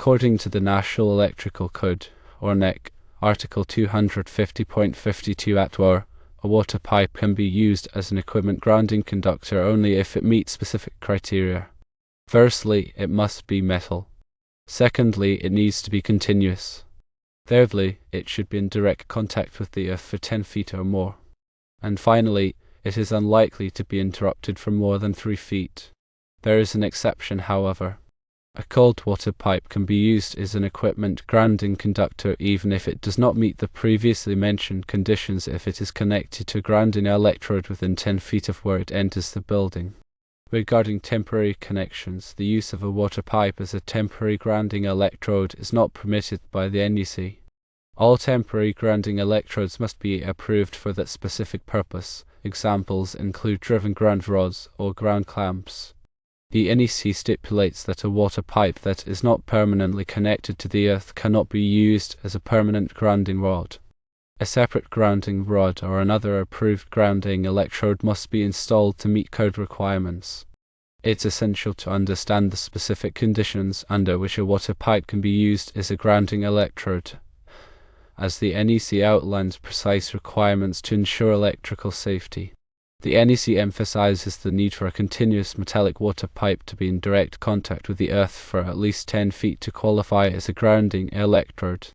According to the National Electrical Code, or NEC, Article 250.52 at war, a water pipe can be used as an equipment grounding conductor only if it meets specific criteria. Firstly, it must be metal. Secondly, it needs to be continuous. Thirdly, it should be in direct contact with the earth for 10 feet or more. And finally, it is unlikely to be interrupted for more than 3 feet. There is an exception, however. A cold water pipe can be used as an equipment grounding conductor even if it does not meet the previously mentioned conditions if it is connected to a grounding electrode within 10 feet of where it enters the building. Regarding temporary connections, the use of a water pipe as a temporary grounding electrode is not permitted by the NEC. All temporary grounding electrodes must be approved for that specific purpose. Examples include driven ground rods or ground clamps. The NEC stipulates that a water pipe that is not permanently connected to the earth cannot be used as a permanent grounding rod. A separate grounding rod or another approved grounding electrode must be installed to meet code requirements. It's essential to understand the specific conditions under which a water pipe can be used as a grounding electrode, as the NEC outlines precise requirements to ensure electrical safety. The NEC emphasizes the need for a continuous metallic water pipe to be in direct contact with the earth for at least 10 feet to qualify as a grounding electrode.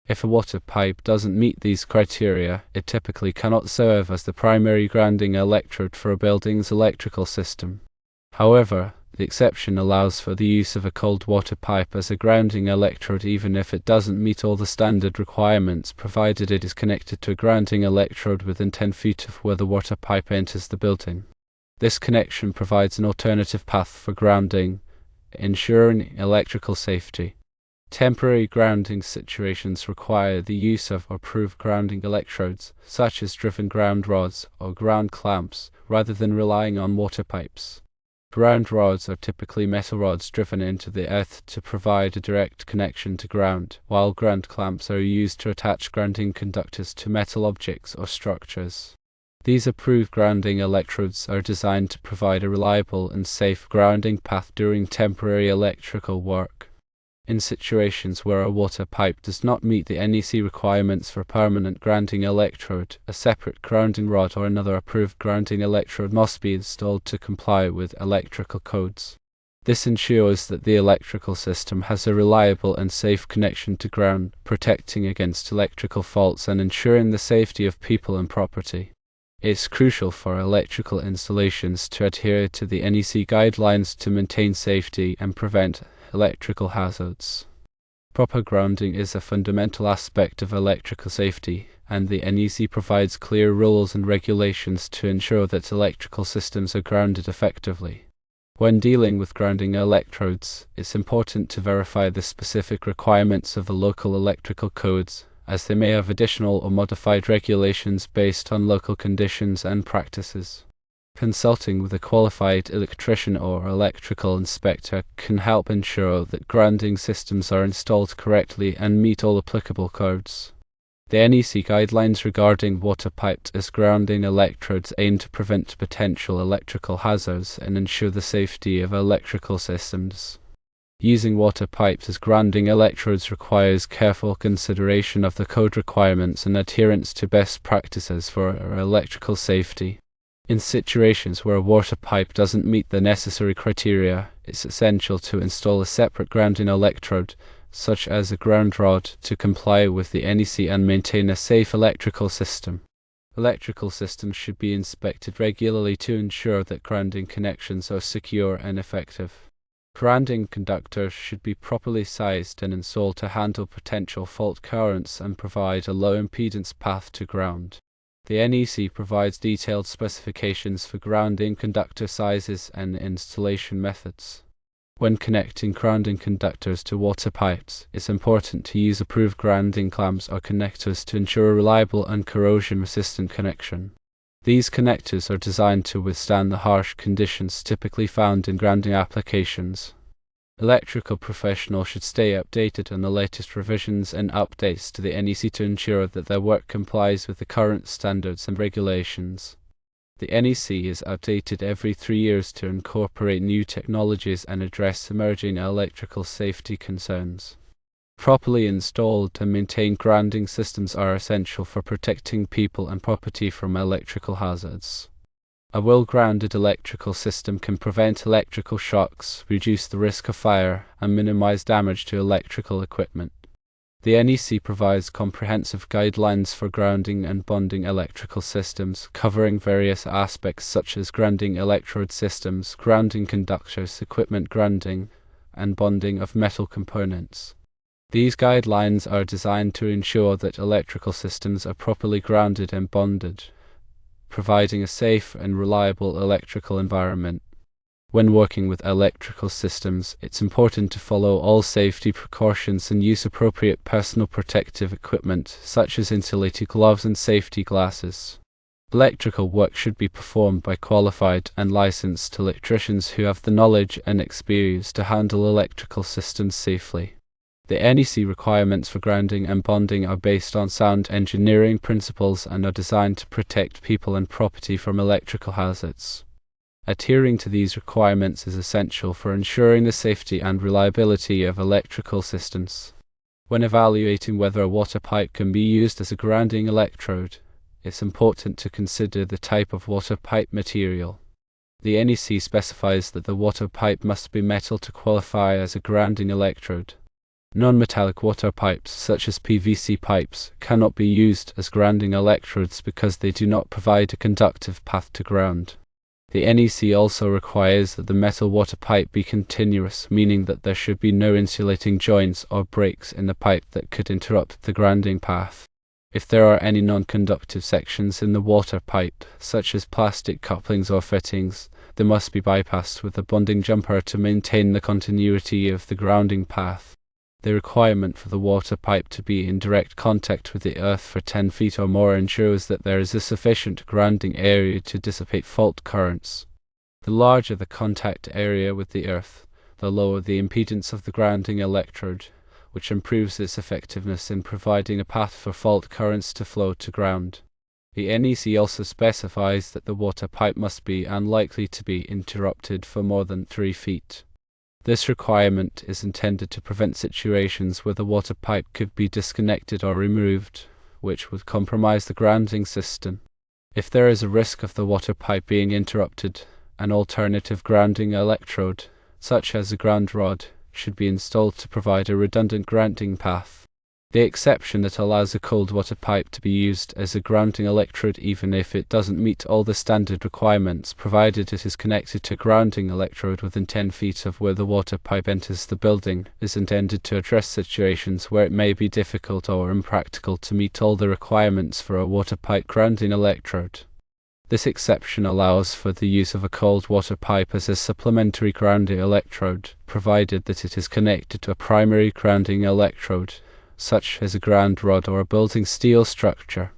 If a water pipe doesn't meet these criteria, it typically cannot serve as the primary grounding electrode for a building's electrical system. However, the exception allows for the use of a cold water pipe as a grounding electrode even if it doesn't meet all the standard requirements, provided it is connected to a grounding electrode within 10 feet of where the water pipe enters the building. This connection provides an alternative path for grounding, ensuring electrical safety. Temporary grounding situations require the use of approved grounding electrodes, such as driven ground rods or ground clamps, rather than relying on water pipes. Ground rods are typically metal rods driven into the earth to provide a direct connection to ground, while ground clamps are used to attach grounding conductors to metal objects or structures. These approved grounding electrodes are designed to provide a reliable and safe grounding path during temporary electrical work. In situations where a water pipe does not meet the NEC requirements for permanent grounding electrode, a separate grounding rod or another approved grounding electrode must be installed to comply with electrical codes. This ensures that the electrical system has a reliable and safe connection to ground, protecting against electrical faults and ensuring the safety of people and property. It's crucial for electrical installations to adhere to the NEC guidelines to maintain safety and prevent electrical hazards. Proper grounding is a fundamental aspect of electrical safety, and the NEC provides clear rules and regulations to ensure that electrical systems are grounded effectively. When dealing with grounding electrodes, it's important to verify the specific requirements of the local electrical codes, as they may have additional or modified regulations based on local conditions and practices. Consulting with a qualified electrician or electrical inspector can help ensure that grounding systems are installed correctly and meet all applicable codes. The NEC guidelines regarding water pipes as grounding electrodes aim to prevent potential electrical hazards and ensure the safety of electrical systems. Using water pipes as grounding electrodes requires careful consideration of the code requirements and adherence to best practices for electrical safety. In situations where a water pipe doesn't meet the necessary criteria, it's essential to install a separate grounding electrode, such as a ground rod, to comply with the NEC and maintain a safe electrical system. Electrical systems should be inspected regularly to ensure that grounding connections are secure and effective. Grounding conductors should be properly sized and installed to handle potential fault currents and provide a low impedance path to ground. The NEC provides detailed specifications for grounding conductor sizes and installation methods. When connecting grounding conductors to water pipes, it's important to use approved grounding clamps or connectors to ensure a reliable and corrosion-resistant connection. These connectors are designed to withstand the harsh conditions typically found in grounding applications. Electrical professionals should stay updated on the latest revisions and updates to the NEC to ensure that their work complies with the current standards and regulations. The NEC is updated every 3 years to incorporate new technologies and address emerging electrical safety concerns. Properly installed and maintained grounding systems are essential for protecting people and property from electrical hazards. A well-grounded electrical system can prevent electrical shocks, reduce the risk of fire, and minimize damage to electrical equipment. The NEC provides comprehensive guidelines for grounding and bonding electrical systems, covering various aspects such as grounding electrode systems, grounding conductors, equipment grounding, and bonding of metal components. These guidelines are designed to ensure that electrical systems are properly grounded and bonded, providing a safe and reliable electrical environment. When working with electrical systems, it's important to follow all safety precautions and use appropriate personal protective equipment, such as insulated gloves and safety glasses. Electrical work should be performed by qualified and licensed electricians who have the knowledge and experience to handle electrical systems safely. The NEC requirements for grounding and bonding are based on sound engineering principles and are designed to protect people and property from electrical hazards. Adhering to these requirements is essential for ensuring the safety and reliability of electrical systems. When evaluating whether a water pipe can be used as a grounding electrode, it's important to consider the type of water pipe material. The NEC specifies that the water pipe must be metal to qualify as a grounding electrode. Non-metallic water pipes, such as PVC pipes, cannot be used as grounding electrodes because they do not provide a conductive path to ground. The NEC also requires that the metal water pipe be continuous, meaning that there should be no insulating joints or breaks in the pipe that could interrupt the grounding path. If there are any non-conductive sections in the water pipe, such as plastic couplings or fittings, they must be bypassed with a bonding jumper to maintain the continuity of the grounding path. The requirement for the water pipe to be in direct contact with the earth for 10 feet or more ensures that there is a sufficient grounding area to dissipate fault currents. The larger the contact area with the earth, the lower the impedance of the grounding electrode, which improves its effectiveness in providing a path for fault currents to flow to ground. The NEC also specifies that the water pipe must be unlikely to be interrupted for more than 3 feet. This requirement is intended to prevent situations where the water pipe could be disconnected or removed, which would compromise the grounding system. If there is a risk of the water pipe being interrupted, an alternative grounding electrode, such as a ground rod, should be installed to provide a redundant grounding path. The exception that allows a cold water pipe to be used as a grounding electrode even if it doesn't meet all the standard requirements, provided it is connected to a grounding electrode within 10 feet of where the water pipe enters the building, is intended to address situations where it may be difficult or impractical to meet all the requirements for a water pipe grounding electrode. This exception allows for the use of a cold water pipe as a supplementary grounding electrode, provided that it is connected to a primary grounding electrode, such as a ground rod or a building steel structure.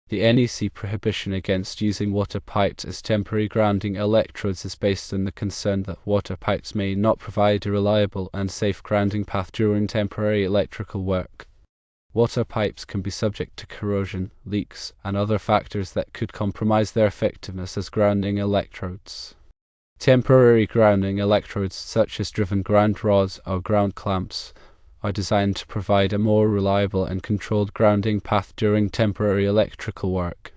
The NEC prohibition against using water pipes as temporary grounding electrodes is based on the concern that water pipes may not provide a reliable and safe grounding path during temporary electrical work. Water pipes can be subject to corrosion, leaks, and other factors that could compromise their effectiveness as grounding electrodes. Temporary grounding electrodes, such as driven ground rods or ground clamps, are designed to provide a more reliable and controlled grounding path during temporary electrical work.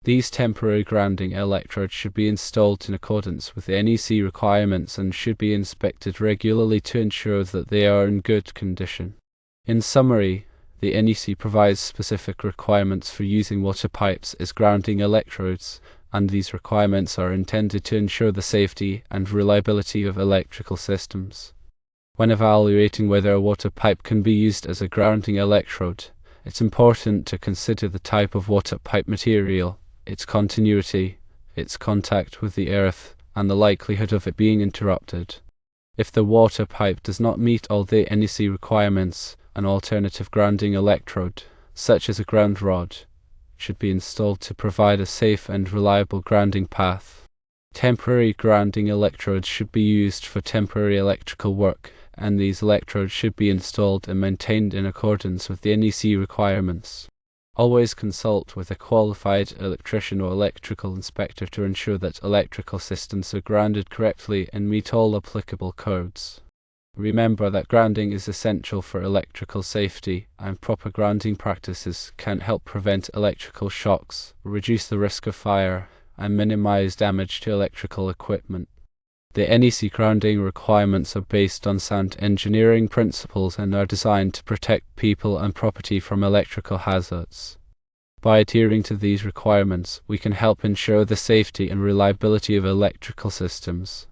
These temporary grounding electrodes should be installed in accordance with the NEC requirements and should be inspected regularly to ensure that they are in good condition. In summary, the NEC provides specific requirements for using water pipes as grounding electrodes, and these requirements are intended to ensure the safety and reliability of electrical systems. When evaluating whether a water pipe can be used as a grounding electrode, it's important to consider the type of water pipe material, its continuity, its contact with the earth, and the likelihood of it being interrupted. If the water pipe does not meet all the NEC requirements, an alternative grounding electrode, such as a ground rod, should be installed to provide a safe and reliable grounding path. Temporary grounding electrodes should be used for temporary electrical work, and these electrodes should be installed and maintained in accordance with the NEC requirements. Always consult with a qualified electrician or electrical inspector to ensure that electrical systems are grounded correctly and meet all applicable codes. Remember that grounding is essential for electrical safety, and proper grounding practices can help prevent electrical shocks, reduce the risk of fire, and minimize damage to electrical equipment. The NEC grounding requirements are based on sound engineering principles and are designed to protect people and property from electrical hazards. By adhering to these requirements, we can help ensure the safety and reliability of electrical systems.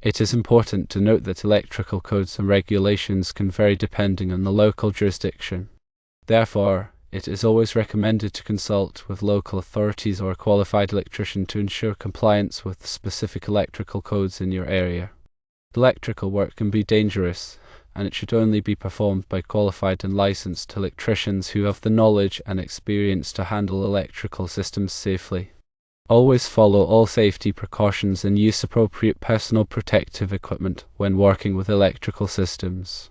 It is important to note that electrical codes and regulations can vary depending on the local jurisdiction. Therefore, it is always recommended to consult with local authorities or a qualified electrician to ensure compliance with specific electrical codes in your area. Electrical work can be dangerous, and it should only be performed by qualified and licensed electricians who have the knowledge and experience to handle electrical systems safely. Always follow all safety precautions and use appropriate personal protective equipment when working with electrical systems.